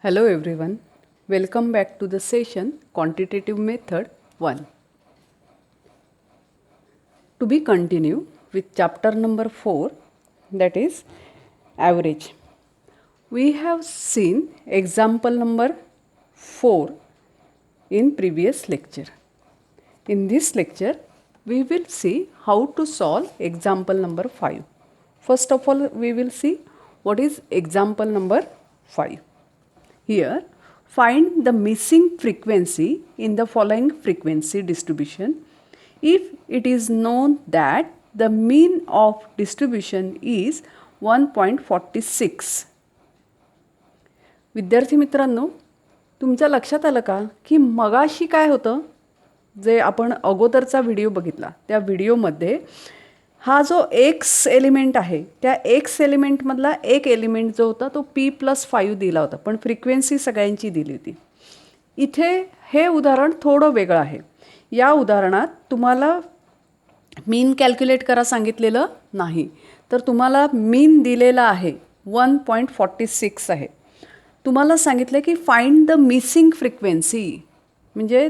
Hello everyone, welcome back to the session Quantitative Method 1. To be continue with chapter number 4, that is average. We have seen example number 4 in previous lecture. In this lecture, we will see how to solve example number 5. First of all, we will see what is example number 5. Here, find the missing frequency in the following frequency distribution if it is known that the mean of distribution is 1.46. विद्यार्थी मित्रांनो, तुमच्या लक्षात आलं का की मगाशी काय होतं, जे आपण अगोदरचा व्हिडिओ बघितला त्या व्हिडिओमध्ये हा जो एक्स एलिमेंट आहे त्या एक्स एलिमेंटमधला एक एलिमेंट जो होता तो P+5 दिला होता, पण फ्रिक्वेन्सी सगळ्यांची दिली होती. इथे हे उदाहरण थोडं वेगळं आहे. या उदाहरणात तुम्हाला मीन कॅल्क्युलेट करा सांगितलेलं नाही, तर तुम्हाला मीन दिलेला आहे 1.46 आहे. तुम्हाला सांगितलं की फाइंड द मिसिंग फ्रिक्वेन्सी, म्हणजे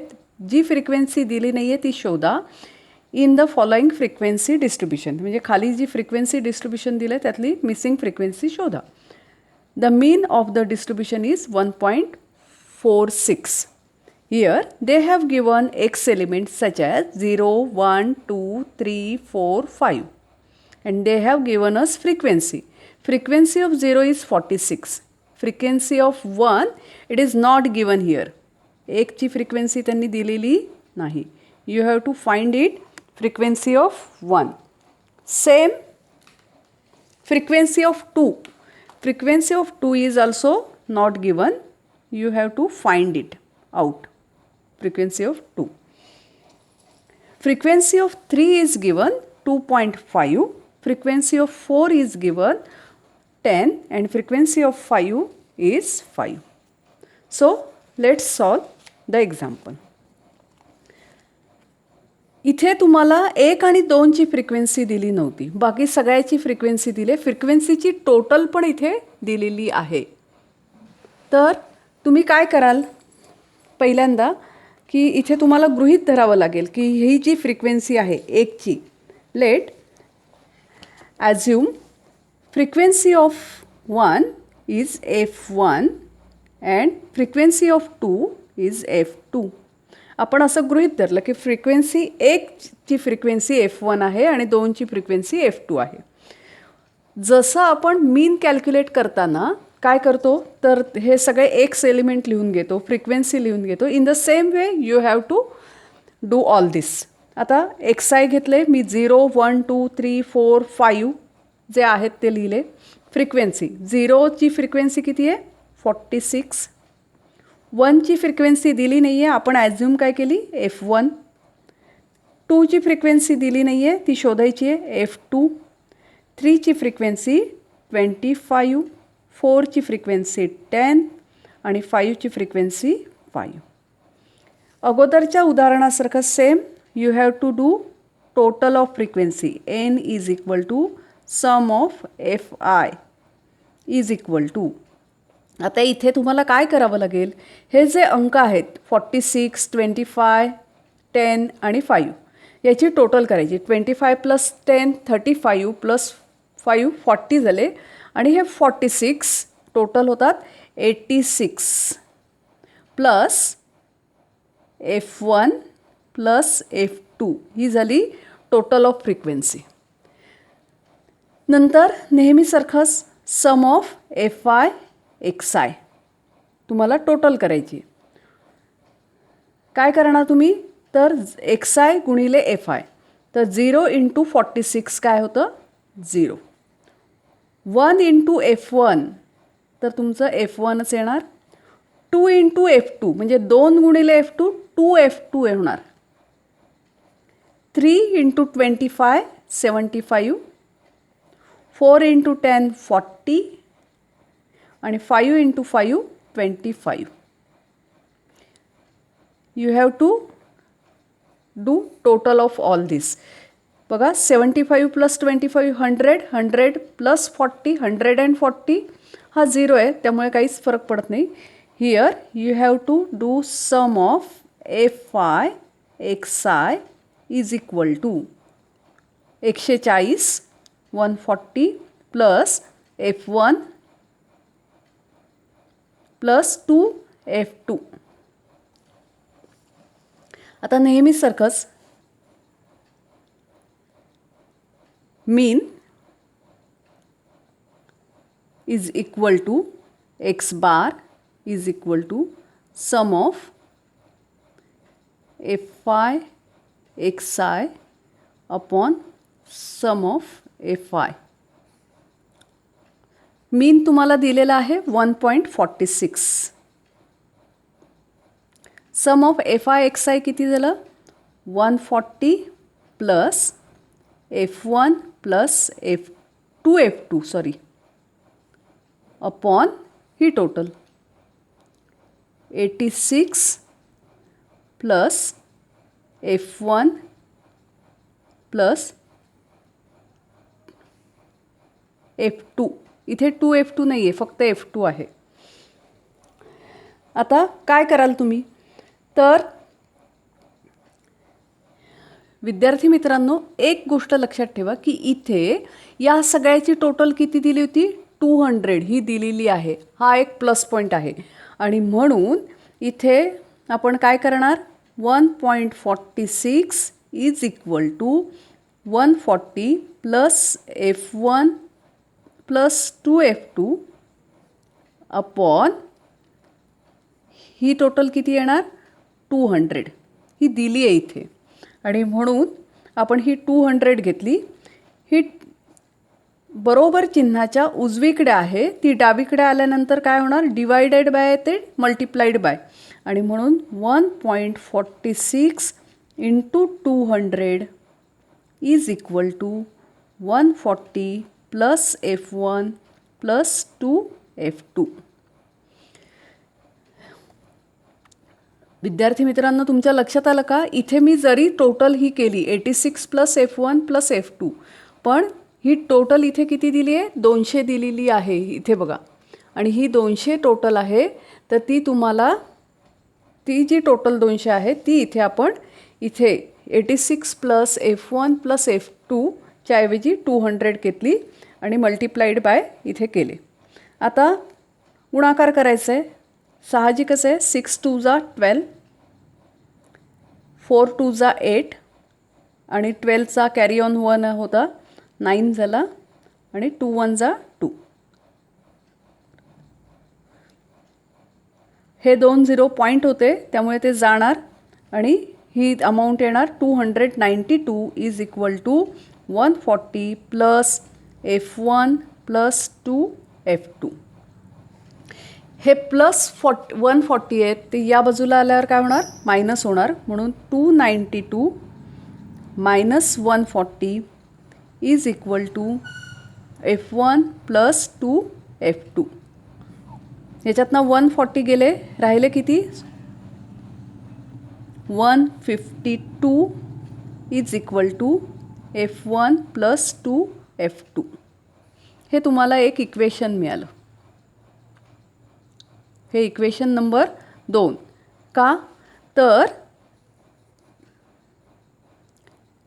जी फ्रिक्वेन्सी दिली नाही आहे ती शोधा in the following frequency distribution, म्हणजे खाली जी फ्रिक्वेन्सी डिस्ट्रीब्युशन दिलं आहे त्यातली मिसिंग फ्रिक्वेन्सी शोधा. The mean of the distribution is 1.46. Here they have given x elements such as 0, 1, 2, 3, 4, 5 and they have given us frequency. Frequency of 0 is 46. Frequency of 1 it is not given here. एक ची frequency त्यांनी दिलेली नाही. You have to find it frequency of 1. Same frequency of 2. Frequency of 2 is also not given. You have to find it out. Frequency of 2. Frequency of 3 is given 2.5. Frequency of 4 is given 10 and frequency of 5 is 5. So let's solve the example. इथे तुम्हाला 1 आणि 2 ची frequency दिली नव्हती, बाकी सगळ्याची frequency दिली. फ्रिक्वेन्सीची total पण इथे दिलेली आहे. तर तुम्ही काय कराल, पहिल्यांदा की इथे तुम्हाला गृहीत धरावं लागेल की ही जी फ्रिक्वेन्सी आहे 1 ची, let assume frequency of 1 is F1 and frequency of 2 is F2. आपण असं गृहीत धरलं की फ्रिक्वेन्सी 1 ची फ्रिक्वेन्सी F1 आहे आणि 2 ची फ्रिक्वेन्सी F2 आहे. जसं आपण मीन कॅल्क्युलेट करताना काय करतो, तर हे सगळे एक्स एलिमेंट लिहून घेतो, फ्रिक्वेन्सी लिहून घेतो. In the same way you have to do all this. आता XI घेतले मी, 0, 1, 2, 3, 4, 5 जे आहेत ते लिहिले. फ्रिक्वेन्सी 0 ची फ्रिक्वेन्सी किती आहे 46. 1 ची फ्रिक्वेन्सी दिली नाही आहे, आपण ॲझ्युम काय केली F1. 2 ची फ्रिक्वेन्सी दिली नाही आहे, ती शोधायची आहे F2. 3 ची फ्रिक्वेन्सी 25. 4 ची फ्रिक्वेन्सी 10 आणि 5 ची फ्रिक्वेन्सी 5. अगोदरच्या उदाहरणासारखं same you have to do total of frequency. N is equal to sum of Fi is equal to. आता इथे तुम्हाला काय करावं लागेल, हे जे अंक आहेत 46, 25, 10 आणि 5 याची टोटल करायची. 25 + 10 35 + 5 40 झाले आणि हे 46 टोटल होतात 86 प्लस F1 प्लस F2 ही झाली टोटल ऑफ फ्रिक्वेन्सी. नंतर नेहमीसारखंच सम ऑफ Fi XI तुम्हाला टोटल करायची. काय करणार तुम्ही, तर XI गुणिले Fi, तर 0 × 46 काय होतं 0. 1 × F1 तर तुमचं F1च येणार. 2 × F2 म्हणजे 2 गुणिले F2 2F2 होणार. 3 × 25 75. 4 × 10 40 आणि 5 × 5 25. You have to do total of all this. बघा 75 + 25 100, 100 + 40 140 हा 0 आहे, त्यामुळे काहीच फरक पडत नाही. here you have to do sum of fi xi is equal to 140 140 plus f1 plus 2f2. आता नेहमी सारखंच मीन is equal to x bar is equal to sum of fi xi upon sum of fi. मीन तुम्हाला दिलेला आहे 1.46. सम of fi xi किती झालं 140 plus f1 plus f2 sorry upon ही total 86 plus f1 plus f2. इथे 2f2 नाही आहे, फक्त f2 आहे. आता काय कराल तुम्ही तर विद्यार्थी मित्रांनो, एक गोष्ट लक्षात ठेवा की इथे या सगळ्याची टोटल किती दिली होती 200 ही दिलेली आहे. हा एक प्लस पॉईंट आहे आणि म्हणून इथे आपण काय करणार 1.46 is equal to 140 plus f1 plus 2f2 upon ही टोटल किती येणार 200 ही दिली आहे इथे आणि म्हणून आपण ही 200 घेतली. ही बरोबर चिन्हाच्या उजवीकडे आहे, ती डावीकडे आल्यानंतर काय होणार डिवायडेड बाय ते मल्टिप्लाइड बाय आणि म्हणून 1.46 into 200 is equal to 140 plus f1 plus 2f2. विद्यार्थी मित्रांनो, तुमच्या लक्षात आलं का इथे मी जरी टोटल ही केली 86 प्लस f1 प्लस f2 पण ही टोटल इथे किती दिली आहे 200 दिलेली आहे इथे बघा आणि ही 200 टोटल आहे. तर ती तुम्हाला ती जी टोटल 200 आहे ती इथे आपण इथे 86 प्लस f1 प्लस f2 च्या ऐवजी 200 घेतली आणि मल्टिप्लाइड बाय इथे केले. आता गुणाकार करायचा आहे, साहजिकच आहे. 6 2 जा 12, 4 2 जा 8 आणि 12चा कॅरी ऑन 1 होता 9 झाला आणि 2 1 जा 2. हे 2 0 पॉईंट होते त्यामुळे ते जाणार आणि ही अमाऊंट येणार 292 is equal to 140 plus f1 plus 2f2. हे प्लस 140 आहेत ते या बाजूला आल्यावर काय होणार मायनस होणार म्हणून 292 minus 140 is equal to f1 plus 2f2. याच्यातनं 140 गेले, राहिले किती 152 is equal to f1 plus 2f2. हे तुम्हाला एक इक्वेशन मिळालं. हे इक्वेशन नंबर 2. का तर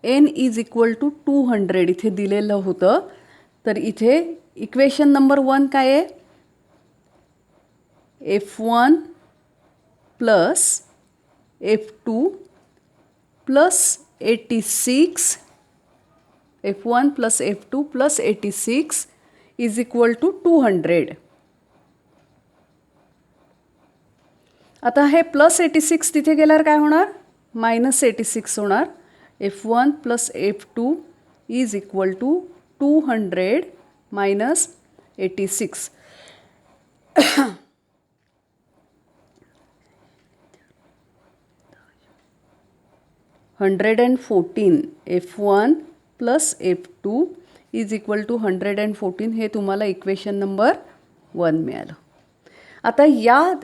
n इज इक्वल टू 200 इथे दिलेलं होतं. तर इथे इक्वेशन नंबर 1 काय आहे f1 plus f2 plus 86 f1 plus f2 plus 86 is equal to 200. आता हे प्लस 86 तिथे गेल्यावर काय होणार मायनस 86 होणार. f1 plus f2 is equal to 200 minus 86. 114 f1 plus f2 is equal to 114. हे तुम्हाला इक्वेशन नंबर 1 मिळालं. आता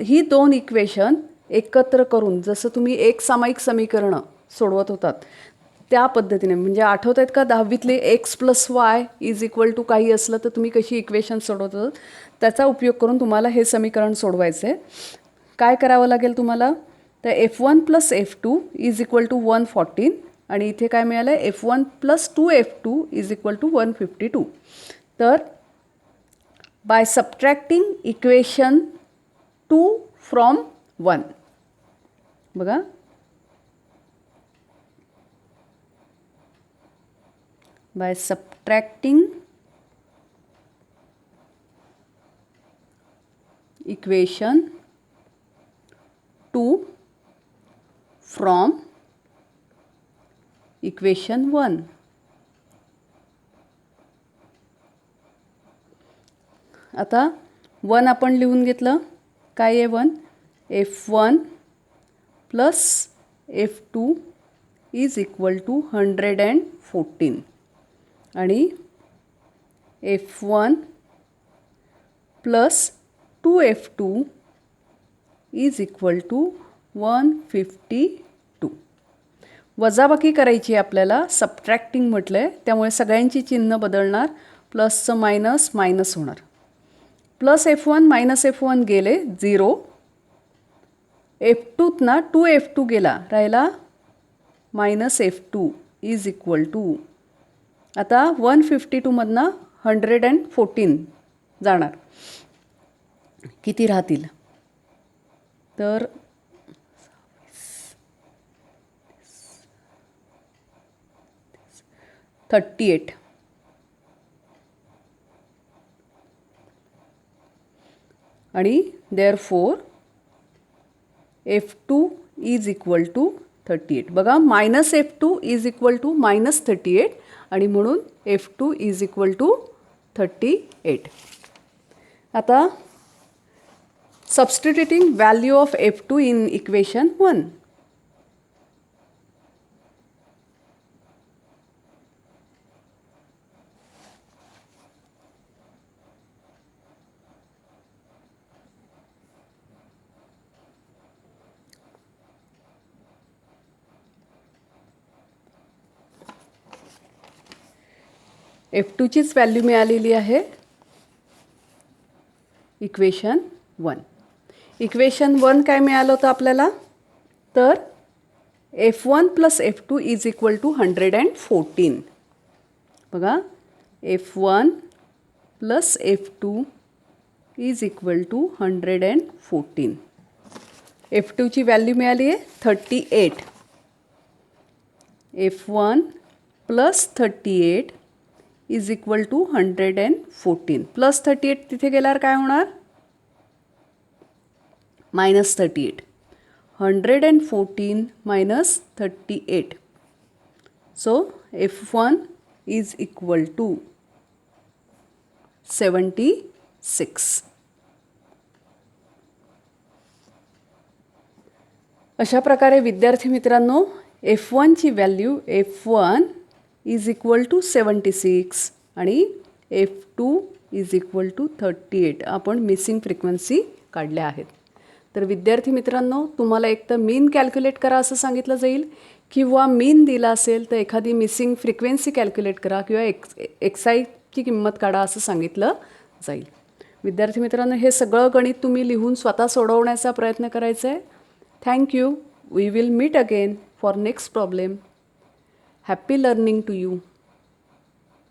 ही दोन इक्वेशन एकत्र करून जसं तुम्ही एक सामायिक समीकरणं सोडवत होतात त्या पद्धतीने म्हणजे आठवत आहेत का 10वीतले x plus y is equal to काही असलं तर तुम्ही कशी इक्वेशन सोडवत होतात त्याचा उपयोग करून तुम्हाला हे समीकरण सोडवायचं आहे. काय करावं लागेल तुम्हाला, तर F1 plus F2 is equal to 114 आणि इथे काय मिळालं आहे, F1 plus 2F2 is equal to 152. तर बाय सबट्रॅक्टिंग इक्वेशन 2 फ्रॉम 1, बघा by subtracting equation 2 from equation 1. आता 1 आपण लिहून घेतलं, काय आहे 1, F1 plus F2 is equal to 114 आणि F1 plus 2F2 is equal to 152. वजाबाकी करायची आपल्याला, सबट्रॅक्टिंग म्हटलं आहे त्यामुळे सगळ्यांची चिन्ह बदलणार, प्लसचं मायनस मायनस होणार. प्लस F1 मायनस F1 गेले 0, F2त ना 2F2 गेला, राहिला minus F2 is equal to, आता 152मधनं 114 जाणार, किती राहतील, तर 38. आणि therefore F2 is equal to 38. बघा minus F2 is equal to minus 38 आणि म्हणून F2 इज इक्वल टू 38. आता substituting value of F2 in equation 1. F2चीच व्हॅल्यू मिळालेली आहे इक्वेशन 1. इक्वेशन 1 काय मिळालं होतं आपल्याला, तर F1 plus F2 is equal to 114. बघा F1 plus F2 is equal to 114. F2ची व्हॅल्यू मिळाली आहे 38. F1 plus 38 is equal to 114. Plus 38 तिथे गेल्यावर काय होणार, minus 38. 114 minus 38. So F1 is equal to 76. अशा प्रकारे विद्यार्थी मित्रांनो, F1ची value F1 is equal to 76 आणि F2 इज इक्वल टू 38 आपण मिसिंग फ्रिक्वेन्सी काढल्या आहेत. तर विद्यार्थी मित्रांनो, तुम्हाला एक तर मीन कॅल्क्युलेट करा असं सांगितलं जाईल, किंवा मीन दिला असेल तर एखादी मिसिंग फ्रिक्वेन्सी कॅल्क्युलेट करा किंवा एक्साईची किंमत काढा असं सांगितलं जाईल. विद्यार्थी मित्रांनो, हे सगळं गणित तुम्ही लिहून स्वतः सोडवण्याचा प्रयत्न करायचा आहे. Thank you. We will meet again for next problem. Happy learning to you.